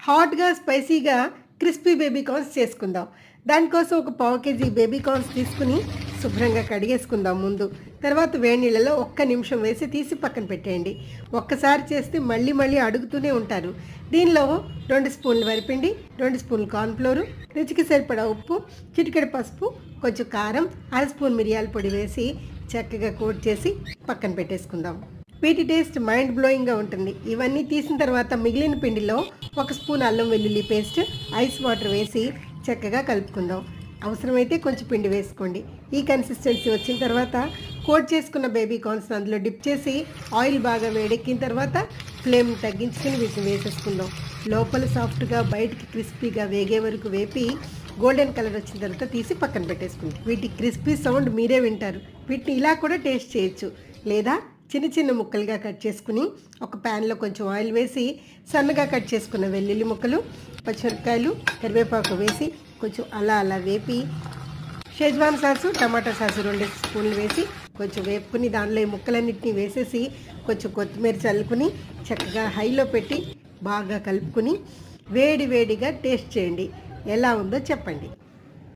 హాట్‌గా, స్పైసీగా crispy baby corns చేసుకుందాం. దానికోసం ఒక పావు కేజీ బేబీ కార్న్స్ తీసుకుని శుభ్రంగా కడిగేసుకుందాం ముందు. తర్వాత వేడి నీళ్ళలో ఒక్క నిమిషం వేసి తీసి పక్కన పెట్టేయండి. ఒక్కసారి చేస్తే మళ్ళీ మళ్ళీ అడుగుతూనే ఉంటారు. దీనిలో 2 స్పూన్లు వరిపిండి, 2 స్పూన్లు కార్న్‌ఫ్లోర్, రుచికి సరిపడా ఉప్పు, చిటికెడు పసుపు, కొంచెం కారం, అర స్పూన్ మిరియాల పొడి వేసి చక్కగా కోట్ చేసి పక్కన పెట్టేసుకుందాం. వీటి టేస్ట్ మైండ్ బ్లోయింగ్గా ఉంటుంది. ఇవన్నీ తీసిన తర్వాత మిగిలిన పిండిలో 1 స్పూన్ అల్లం వెల్లుల్లి పేస్ట్, ఐస్ వాటర్ వేసి చక్కగా కలుపుకుందాం. అవసరమైతే కొంచెం పిండి వేసుకోండి. ఈ కన్సిస్టెన్సీ వచ్చిన తర్వాత కోట్ చేసుకున్న బేబీ కార్న్స్ అందులో డిప్ చేసి ఆయిల్ బాగా వేడెక్కిన తర్వాత ఫ్లేమ్ తగ్గించుకుని వీటిని వేసేసుకుందాం. లోపల సాఫ్ట్గా బయటికి క్రిస్పీగా వేగే వరకు వేపి గోల్డెన్ కలర్ వచ్చిన తర్వాత తీసి పక్కన పెట్టేసుకుందాం. వీటి క్రిస్పీ సౌండ్ మీరే వింటారు. వీటిని ఇలా కూడా టేస్ట్ చేయొచ్చు. లేదా చిన్న చిన్న ముక్కలుగా కట్ చేసుకుని ఒక ప్యాన్లో కొంచెం ఆయిల్ వేసి సన్నగా కట్ చేసుకున్న వెల్లుల్లి ముక్కలు, పచ్చిమిరపకాయలు, కరివేపాకు వేసి కొంచెం అలా వేపి షెజ్వాన్ సాసు, టమాటా సాసు 2 స్పూన్లు వేసి కొంచెం వేపుకుని దానిలో ఈ ముక్కలన్నింటినీ వేసేసి కొంచెం కొత్తిమీర చల్లుకుని చక్కగా హైలో పెట్టి బాగా కలుపుకుని వేడిగా టేస్ట్ చేయండి. ఎలా ఉందో చెప్పండి.